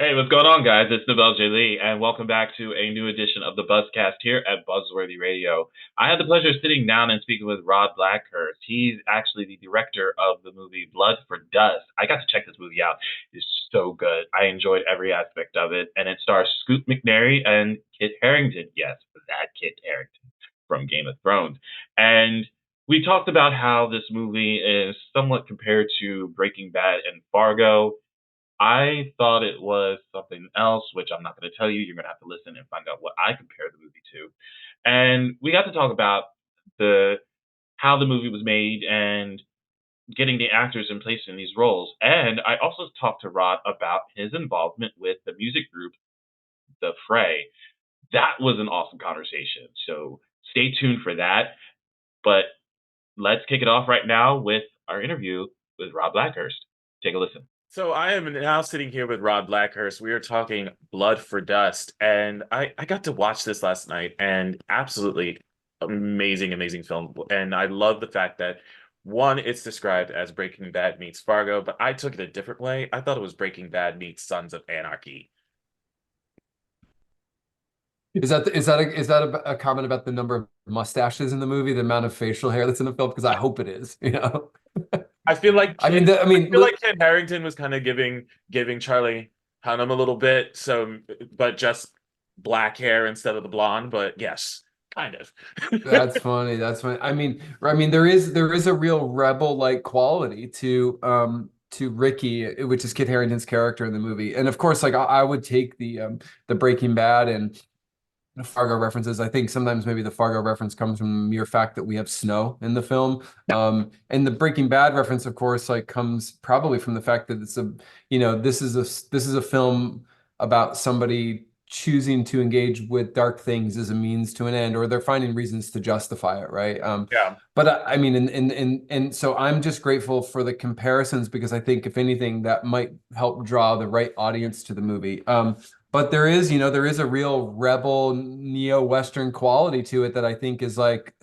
Hey, what's going on, guys? It's Nabel J. Lee, and welcome back to a new edition of the Buzzcast here at Buzzworthy Radio. I had the pleasure of sitting down and speaking with Rod Blackhurst. He's actually the director of the movie Blood for Dust. I got to check this movie out. It's so good. I enjoyed every aspect of it, and it stars Scoot McNairy and Kit Harrington. Yes, that Kit Harrington from Game of Thrones. And we talked about how this movie is somewhat compared to Breaking Bad and Fargo. I thought it was something else, which I'm not going to tell you. You're going to have to listen and find out what I compare the movie to. And we got to talk about the how the movie was made and getting the actors in place in these roles. And I also talked to Rod about his involvement with the music group, the Fray. That was an awesome conversation. So stay tuned for that. But let's kick it off right now with our interview with Rod Blackhurst. Take a listen. So I am now sitting here with Rod Blackhurst. We are talking Blood for Dust, and I got to watch this last night, and absolutely amazing, amazing film. And I love the fact that one, it's described as Breaking Bad meets Fargo, but I took it a different way. I thought it was Breaking Bad meets Sons of Anarchy. Is that a comment about the number of mustaches in the movie, the amount of facial hair that's in the film? Because I hope it is, you know. I feel like I Kit, mean, I I mean, feel like Kit Harrington was kind of giving Charlie Hunnam a little bit, so but just black hair instead of the blonde. But yes, kind of. that's funny. That's funny. I mean, there is a real rebel-like quality to Ricky, which is Kit Harington's character in the movie. And of course, like I would take the Breaking Bad and Fargo references. I think sometimes maybe the Fargo reference comes from the mere fact that we have snow in the film. And the Breaking Bad reference, of course, like comes probably from the fact that this is a film about somebody choosing to engage with dark things as a means to an end, or they're finding reasons to justify it, right? Yeah. But I mean, and so I'm just grateful for the comparisons because I think if anything, that might help draw the right audience to the movie. But there is a real rebel neo-Western quality to it that I think is like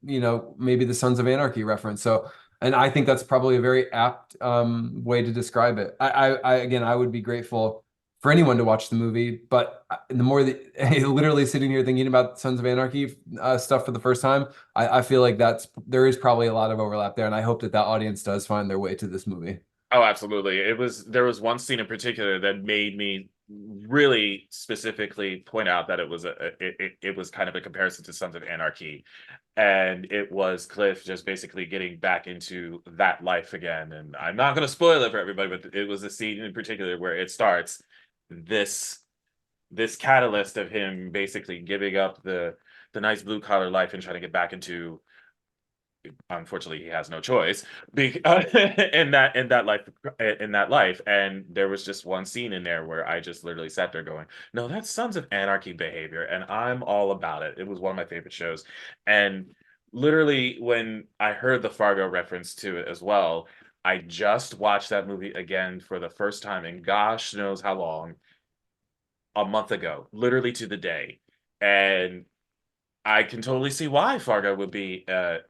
maybe the Sons of Anarchy reference. So, and I think that's probably a very apt way to describe it. Again, I would be grateful for anyone to watch the movie, but the more that literally sitting here thinking about Sons of Anarchy stuff for the first time, I feel like there is probably a lot of overlap there, and I hope that audience does find their way to this movie. Oh, absolutely. There was one scene in particular that made me really specifically point out that it was kind of a comparison to Sons of Anarchy. And it was Cliff just basically getting back into that life again. And I'm not going to spoil it for everybody, but it was a scene in particular where it starts this this catalyst of him basically giving up the nice blue collar life and trying to get back into, unfortunately he has no choice in that life. And there was just one scene in there where I just literally sat there going, no, that's Sons of Anarchy behavior, and I'm all about it. It was one of my favorite shows. And literally when I heard the Fargo reference to it as well, I just watched that movie again for the first time in gosh knows how long, a month ago, literally to the day. And I can totally see why Fargo would be a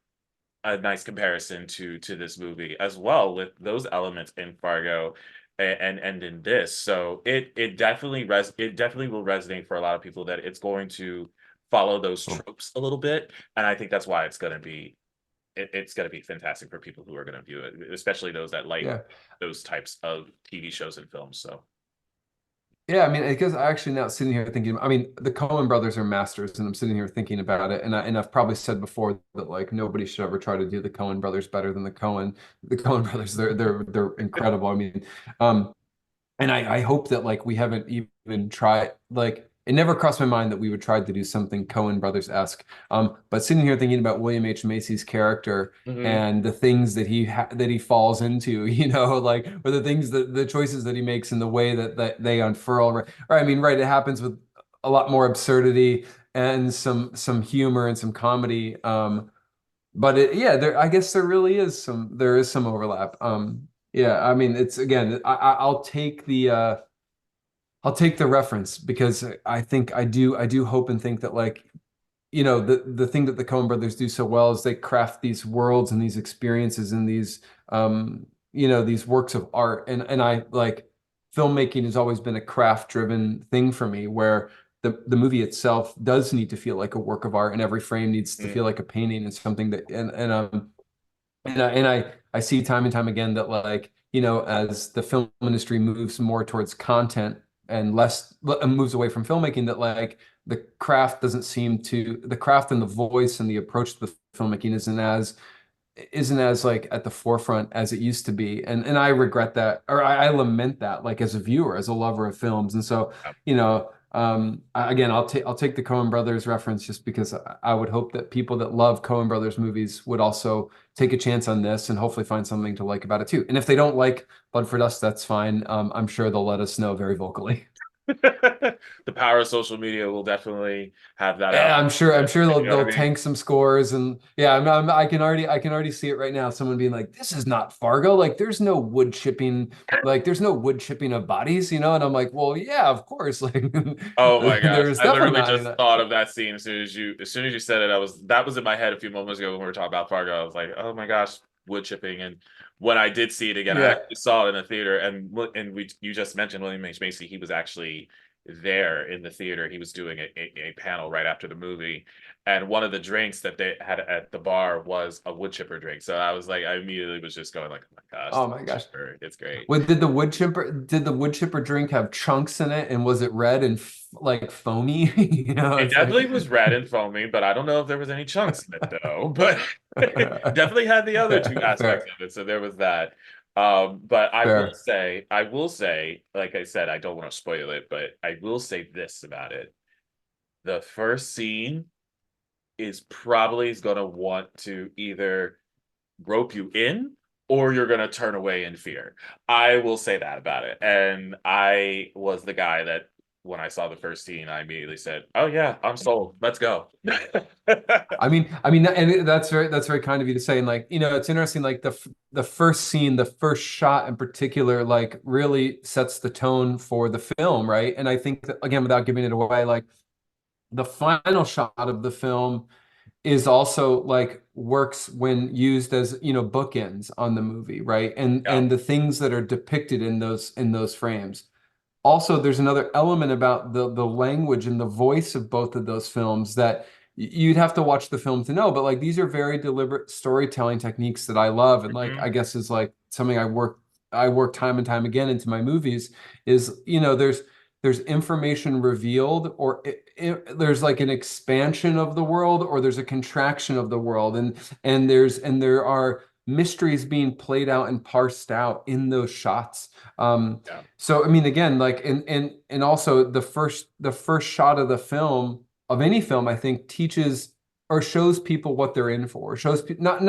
nice comparison to this movie as well, with those elements in Fargo and in this. So it definitely will resonate for a lot of people, that it's going to follow those tropes a little bit. And I think that's why it's going to be fantastic for people who are going to view it, especially those that like Yeah. those types of TV shows and films. So Yeah, I mean, I guess I actually now sitting here thinking, I mean, the Coen brothers are masters, and I'm sitting here thinking about it, and I've probably said before that like nobody should ever try to do the Coen brothers better than the Coen brothers. They're incredible. I mean, um, and I hope that like we haven't even tried, like it never crossed my mind that we would try to do something Coen Brothers-esque. But sitting here thinking about William H. Macy's character mhm. and the things that he falls into, like or the things that the choices that he makes and the way that they unfurl. Right, I mean, right, it happens with a lot more absurdity and some humor and some comedy. But yeah, I guess there is some overlap. Yeah, I mean, it's again, I'll take the reference because I think I do hope and think that like the thing that the Coen brothers do so well is they craft these worlds and these experiences and these works of art, and I like filmmaking has always been a craft-driven thing for me, where the movie itself does need to feel like a work of art, and every frame needs to feel like a painting and something that and I see time and time again that, like, as the film industry moves more towards content and less moves away from filmmaking, that like the craft and the voice and the approach to the filmmaking isn't as like at the forefront as it used to be. And I regret that, or I lament that, like, as a viewer, as a lover of films. And so, again, I'll take the Coen Brothers reference, just because I would hope that people that love Coen Brothers movies would also take a chance on this and hopefully find something to like about it too. And if they don't like Blood for Dust, that's fine. I'm sure they'll let us know very vocally. The power of social media will definitely have that out. Yeah, I'm sure You they'll know what I they'll mean? tank some scores. And yeah, I can already see it right now. Someone being like, "This is not Fargo. Like, there's no wood chipping of bodies, you know." And I'm like, "Well, yeah, of course." Like, Oh my gosh. there's I definitely literally not just enough. thought of that scene as soon as you said it. That was in my head a few moments ago when we were talking about Fargo. I was like, oh my gosh, wood chipping. And when I did see it again, I Yeah. actually saw it in a theater, and you just mentioned William H. Macy. He was actually there in the theater. He was doing a panel right after the movie. And one of the drinks that they had at the bar was a wood chipper drink. So I was like, I immediately was just going like, oh my gosh, Oh the my wood gosh. chipper. It's great. Did the wood chipper drink have chunks in it, and was it red and like foamy? It It's like definitely was red and foamy, but I don't know if there was any chunks in it though. But definitely had the other two aspects fair, of it. So there was that. But fair. I will say, like I said, I don't want to spoil it, but I will say this about it. The first scene is probably going to want to either rope you in, or you're going to turn away in fear. I will say that about it. And I was the guy that when I saw the first scene, I immediately said, "Oh yeah, I'm sold. Let's go." And that's very kind of you to say. And, like, it's interesting. Like, the first scene, the first shot in particular, like, really sets the tone for the film, right? And I think that, again, without giving it away, like, the final shot of the film is also, like, works when used as, bookends on the movie, right? And Yeah. the things that are depicted in those frames. Also, there's another element about the language and the voice of both of those films that you'd have to watch the film to know. But, like, these are very deliberate storytelling techniques that I love, and, like, I Mhm. guess is like something I work time and time again into my movies. Is, there's information revealed, or there's like an expansion of the world, or there's a contraction of the world, and there are mysteries being played out and parsed out in those shots. Yeah. So, I mean, again, like, and also the first shot of the film, of any film, I think, teaches or shows people what they're in for. Shows not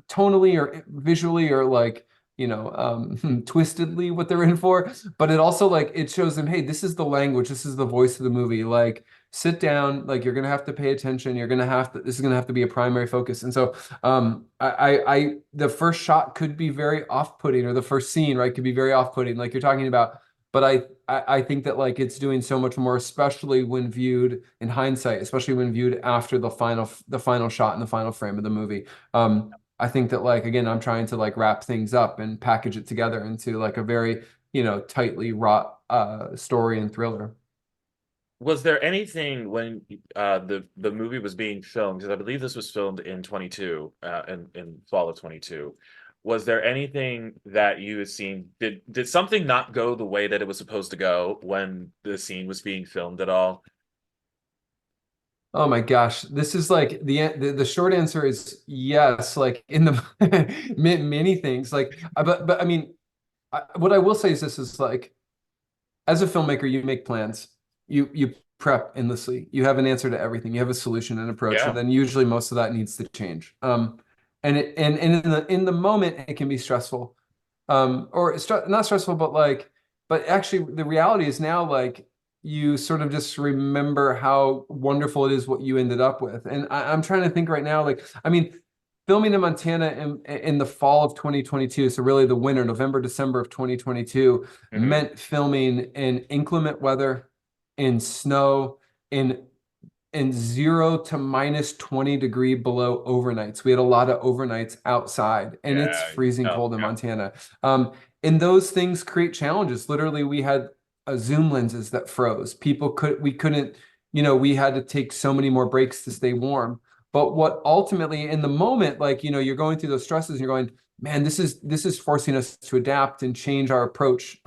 tonally or visually, or, like, twistedly what they're in for, but it also, like, it shows them, hey, this is the language, this is the voice of the movie. Like, sit down, like, you're gonna have to pay attention. This is gonna have to be a primary focus. And so, the first shot could be very off-putting, or the first scene, right, could be very off-putting, like you're talking about. But I think that, like, it's doing so much more, especially when viewed in hindsight, especially when viewed after the final shot and the final frame of the movie. I think that, like, again, I'm trying to, like, wrap things up and package it together into, like, a very, tightly wrought story and thriller. Was there anything when the movie was being filmed? Because I believe this was filmed in 22, in fall of 22. Was there anything that you had seen? Did something not go the way that it was supposed to go when the scene was being filmed at all? Oh my gosh, this is like the short answer is yes, like, in the many things, like, but I mean, what I will say is this is, like, as a filmmaker, you make plans, you prep endlessly, you have an answer to everything, you have a solution and approach, and Yeah. then usually most of that needs to change. And in the moment, it can be stressful, or not stressful, but, like, but actually the reality is now, like, you sort of just remember how wonderful it is what you ended up with. And I'm trying to think right now, like, I mean, filming in Montana in the fall of 2022, so really the winter, November, December of 2022, Mhm. meant filming in inclement weather, in snow, in 0 to -20 degree below overnights. We had a lot of overnights outside, and it's Yeah. freezing No. cold in Yeah. Montana. Um, and those things create challenges. Literally, we had zoom lenses that froze. We couldn't, we had to take so many more breaks to stay warm. But what ultimately in the moment, like, you're going through those stresses and you're going, man, this is forcing us to adapt and change our approach.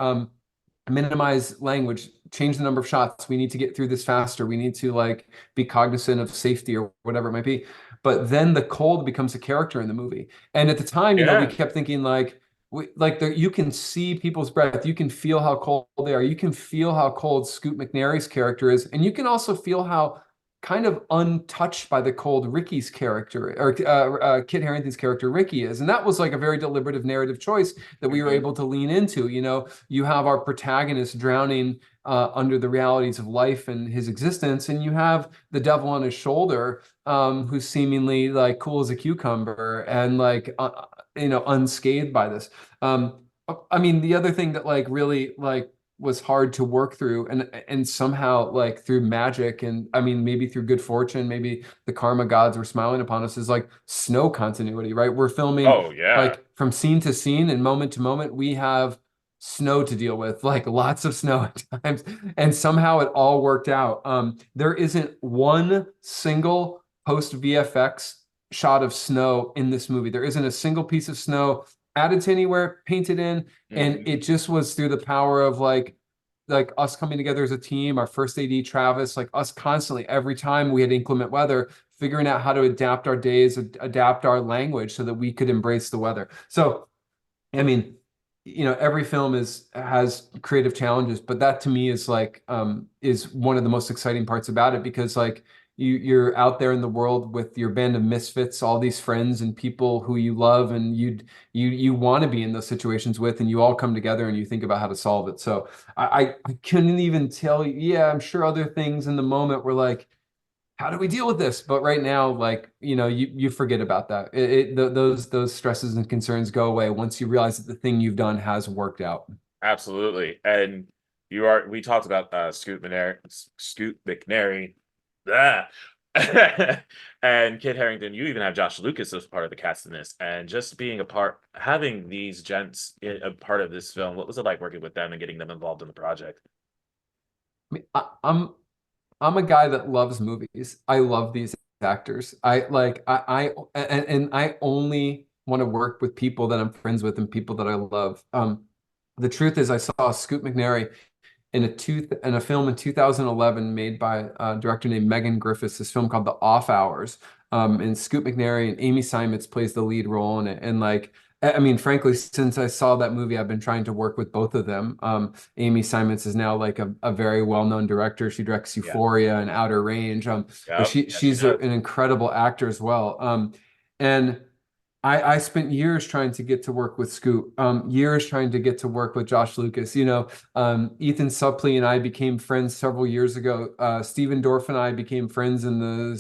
Minimize language, change the number of shots. We need to get through this faster. We need to like be cognizant of safety or whatever it might be. But then the cold becomes a character in the movie. And at the time, we Yeah. kept thinking like, you can see people's breath. You can feel how cold they are. You can feel how cold Scoot McNairy's character is. And you can also feel how kind of untouched by the cold Ricky's character, or Kit Harington's character Ricky is. And that was like a very deliberative narrative choice that we were able to lean into. You have our protagonist drowning under the realities of life and his existence, and you have the devil on his shoulder, who's seemingly like cool as a cucumber and like unscathed by this. I mean, the other thing that like really like was hard to work through, and somehow like through magic, and I mean maybe through good fortune, maybe the karma gods were smiling upon us, is like snow continuity, right? We're filming Oh yeah. like from scene to scene and moment to moment. We have snow to deal with, like lots of snow at times, and somehow it all worked out. There isn't one single post VFX shot of snow in this movie. There isn't a single piece of snow added to anywhere, painted in, and it just was through the power of like us coming together as a team, our first AD Travis, like us constantly, every time we had inclement weather, figuring out how to adapt our days, adapt our language so that we could embrace the weather. So, I mean, every film has creative challenges, but that to me is like is one of the most exciting parts about it, because like you're out there in the world with your band of misfits, all these friends and people who you love and you want to be in those situations with, and you all come together and you think about how to solve it. So I couldn't even tell you. Yeah, I'm sure other things in the moment were like, how do we deal with this? But right now, like, you forget about that. Those stresses and concerns go away once you realize that the thing you've done has worked out. Absolutely. And we talked about Scoot McNairy, blah. And Kit Harington. You even have Josh Lucas as part of the cast in this, and just being having these gents a part of this film. What was it like working with them and getting them involved in the project? I mean, I'm a guy that loves movies. I love these actors. And I only want to work with people that I'm friends with and people that I love. The truth is, I saw Scoot McNairy in a film in 2011 made by a director named Megan Griffiths. This film called The Off Hours. And Scoot McNairy and Amy Simons plays the lead role in it. And like, I mean, frankly, since I saw that movie, I've been trying to work with both of them. Amy Simons is now like a very well-known director. She directs Yeah. Euphoria and Outer Range. But she's an incredible actor as well. And I spent years trying to get to work with Scoot, years trying to get to work with Josh Lucas. Ethan Suplee and I became friends several years ago. Steven Dorff and I became friends in the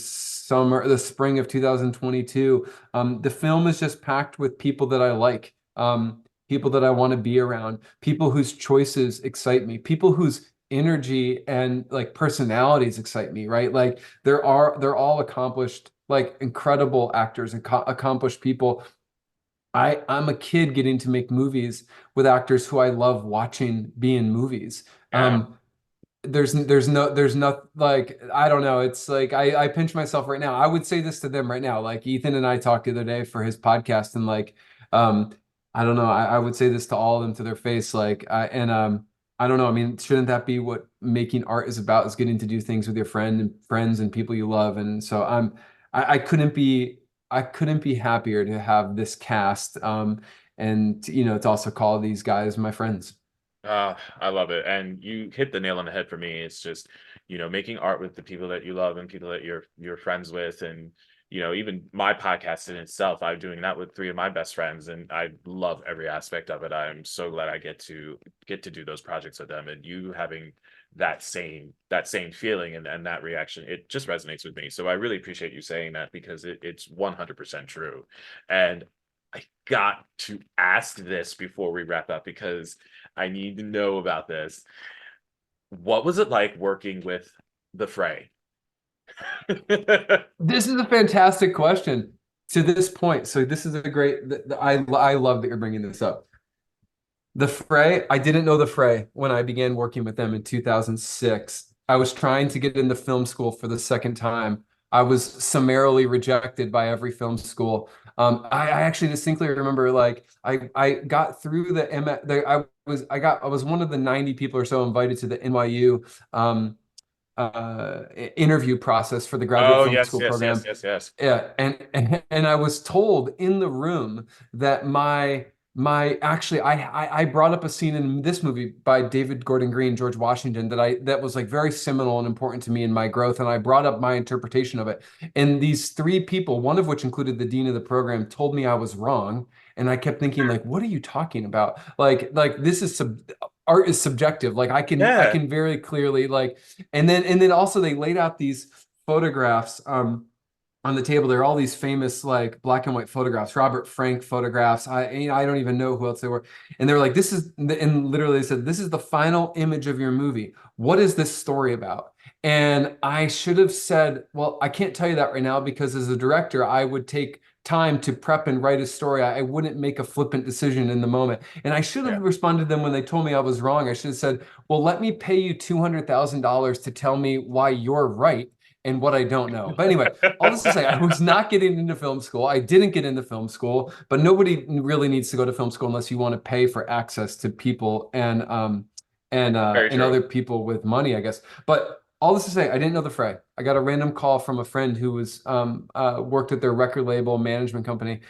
spring of 2022. The film is just packed with people that I like, people that I want to be around, people whose choices excite me, people whose energy and like personalities excite me, right? Like they're all accomplished, like incredible actors and accomplished people. I'm a kid getting to make movies with actors who I love watching be in movies. Yeah. There's no like, I don't know. It's like I pinch myself right now. I would say this to them right now. Like Ethan and I talked the other day for his podcast, and like I don't know. I would say this to all of them to their face. Like I don't know. I mean, shouldn't that be what making art is about? Is getting to do things with your friends and people you love. And so I couldn't be happier to have this cast. And to also call these guys my friends. I love it. And you hit the nail on the head for me. It's just, making art with the people that you love and people that you're friends with. And, even my podcast in itself, I'm doing that with 3 of my best friends, and I love every aspect of it. I'm so glad I get to do those projects with them, and you having that same feeling and that reaction, it just resonates with me. So I really appreciate you saying that, because it's 100% true. And I got to ask this before we wrap up, because I need to know about this. What was it like working with the Fray? This is a fantastic question to this point. So this is a great, I love that you're bringing this up. The Fray, I didn't know the Fray when I began working with them in 2006. I was trying to get into film school for the second time. I was summarily rejected by every film school. I actually distinctly remember, like, I got through the M the I was one of the 90 people or so invited to the NYU interview process for the graduate Oh, film yes, school yes, yes, program. yes, yes. Yeah, and I was told in the room that my actually I brought up a scene in this movie by David Gordon Green, George Washington, that was like very seminal and important to me in my growth, and I brought up my interpretation of it. And these three people, one of which included the dean of the program, told me I was wrong, and I kept thinking, like, what are you talking about? Like this is art is subjective. Like I Yeah. can very clearly, like, and then also they laid out these photographs on the table. There are all these famous like black and white photographs, Robert Frank photographs. I don't even know who else they were. And they were like, this is, and literally they said, this is the final image of your movie. What is this story about? And I should have said, well, I can't tell you that right now because as a director, I would take time to prep and write a story. I wouldn't make a flippant decision in the moment. And I should have Yeah. responded to them when they told me I was wrong. I should have said, well, let me pay you $200,000 to tell me why you're right and what I don't know. But anyway, all this to say, I was not getting into film school. I didn't get into film school, but nobody really needs to go to film school unless you want to pay for access to people Very and true. other people with money, I guess. But all this to say, I didn't know the Fray. I got a random call from a friend who was worked at their record label management company,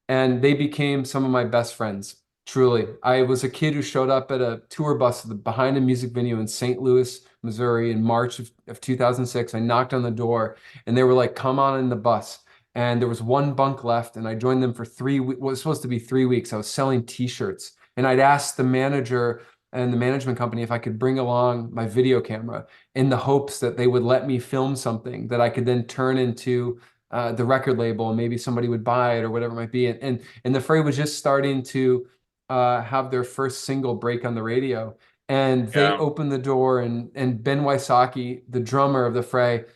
and they became some of my best friends. Truly, I was a kid who showed up at a tour bus behind a music venue in St. Louis, Missouri, in March of 2006. I knocked on the door, and they were like, "Come on in the bus." And there was one bunk left, and I joined them for what was supposed to be 3 weeks. I was selling T-shirts, and I'd asked the manager and the management company if I could bring along my video camera in the hopes that they would let me film something that I could then turn into the record label and maybe somebody would buy it or whatever it might be. And the Fray was just starting to have their first single break on the radio. And they Yeah. opened the door, and Ben Wysocki, the drummer of the Fray,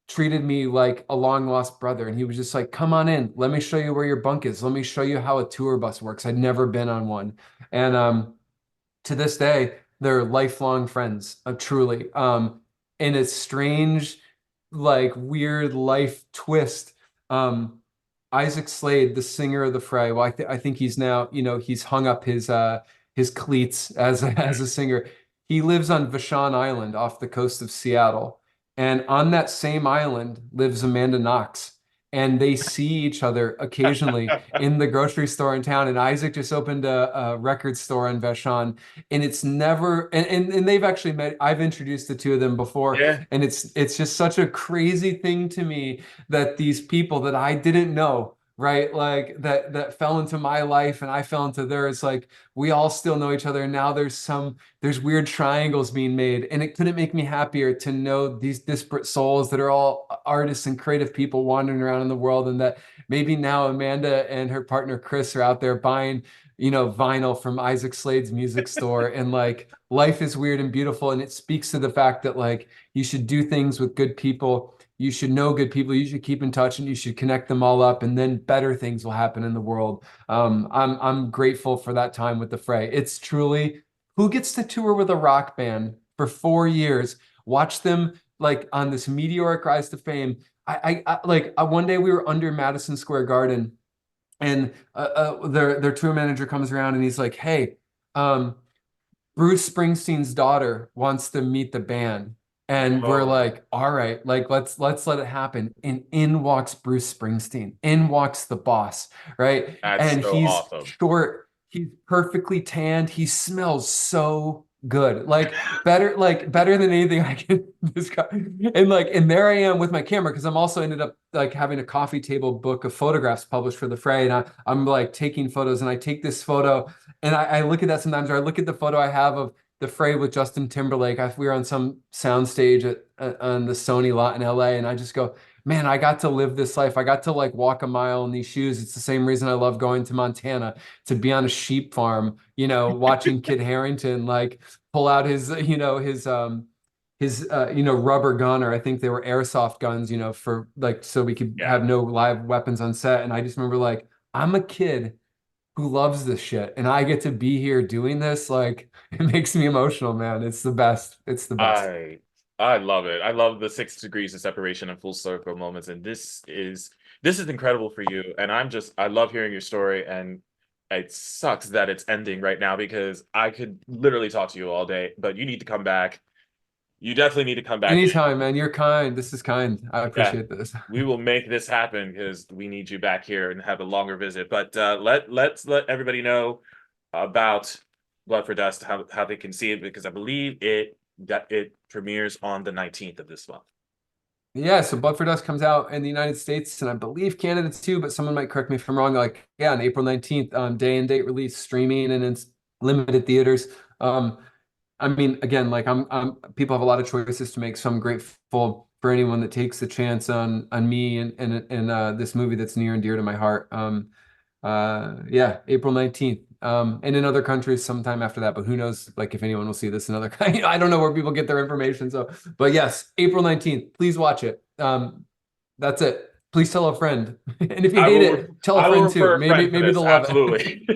treated me like a long lost brother. And he was just like, come on in. Let me show you where your bunk is. Let me show you how a tour bus works. I'd never been on one. And to this day, they're lifelong friends, truly. In a strange, like weird life twist, Isaac Slade, the singer of the Fray, well, I think he's now, he's hung up his cleats as as a singer. He lives on Vashon Island off the coast of Seattle, and on that same island lives Amanda Knox. And they see each other occasionally in the grocery store in town. And Isaac just opened a record store in Vashon, and it's never and they've actually met. I've introduced the two of them before, Yeah. and it's just such a crazy thing to me that these people that I didn't know, right, like that fell into my life and I fell into theirs, like we all still know each other, and now there's weird triangles being made, and it couldn't make me happier to know these disparate souls that are all artists and creative people wandering around in the world, and that maybe now Amanda and her partner Chris are out there buying vinyl from Isaac Slade's music store. And like life is weird and beautiful. And it speaks to the fact that like you should do things with good people. You should know good people. You should keep in touch and you should connect them all up. And then better things will happen in the world. I'm grateful for that time with the Fray. It's truly, who gets to tour with a rock band for 4 years, watch them like on this meteoric rise to fame. One day we were under Madison Square Garden, and their tour manager comes around and he's like, "Hey, um, Bruce Springsteen's daughter wants to meet the band." And we're Oh, like, "All right, like let's let it happen." And in walks Bruce Springsteen. In walks the boss, right? that's And so he's awesome. short, he's perfectly tanned, he smells so good. Like better than anything I can describe. And there I am with my camera, because I'm also ended up like having a coffee table book of photographs published for the Fray. And I'm like taking photos, and I take this photo and I look at that sometimes, or I look at the photo I have of the Fray with Justin Timberlake. We were on some soundstage on the Sony lot in LA, and I just go, man, I got to live this life. I got to like walk a mile in these shoes. It's the same reason I love going to Montana, to be on a sheep farm, watching Kid Harrington like pull out his rubber gun, or I think they were airsoft guns, for like so we could Yeah. have no live weapons on set. And I just remember like I'm a kid who loves this shit, and I get to be here doing this. Like, it makes me emotional, man. It's the best. It's the best. I love it. I love the 6 degrees of separation and full circle moments, and this is incredible for you. And I love hearing your story, and it sucks that it's ending right now because I could literally talk to you all day, but you need to come back. You definitely need to come back. Anytime, man. You're kind. This is kind. I Yeah, appreciate this. we will make this happen because we need you back here and have a longer visit. But let's let everybody know about Blood for Dust, how they can see it, because I believe it premieres on the 19th of this month. Yeah, so Blood for Dust comes out in the United States and I believe Canada too, but someone might correct me if I'm wrong. Like, yeah, on April 19th, day and date release, streaming and in limited theaters. I mean, again, like people have a lot of choices to make, so I'm grateful for anyone that takes the chance on me and this movie that's near and dear to my heart. Yeah, April 19th. And in other countries sometime after that, but who knows, like, if anyone will see this in other countries. I don't know where people get their information. So, but yes, April 19th, please watch it. That's it. Please tell a friend. And if you hate it, tell a friend too. Maybe they'll love it. Absolutely.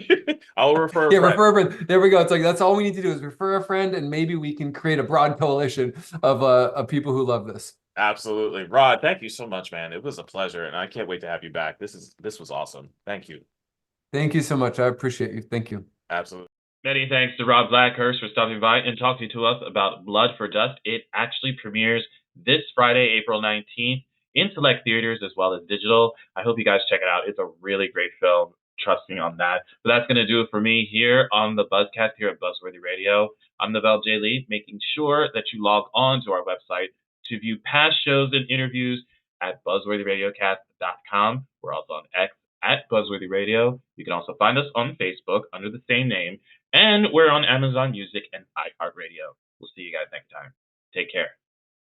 I will refer a Yeah, friend. refer a friend. There we go. It's like, that's all we need to do is refer a friend, and maybe we can create a broad coalition of people who love this. Absolutely. Rod, thank you so much, man. It was a pleasure, and I can't wait to have you back. This was awesome. Thank you. Thank you so much. I appreciate you. Thank you. Absolutely. Many thanks to Rod Blackhurst for stopping by and talking to us about Blood for Dust. It actually premieres this Friday, April 19th, in select theaters as well as digital. I hope you guys check it out. It's a really great film. Trust me on that. But that's going to do it for me here on the Buzzcast here at Buzzworthy Radio. I'm Navelle J. Lee, making sure that you log on to our website to view past shows and interviews at buzzworthyradiocast.com. We're also on X at Buzzworthy Radio. You can also find us on Facebook under the same name, and we're on Amazon Music and iHeartRadio. We'll see you guys next time. Take care.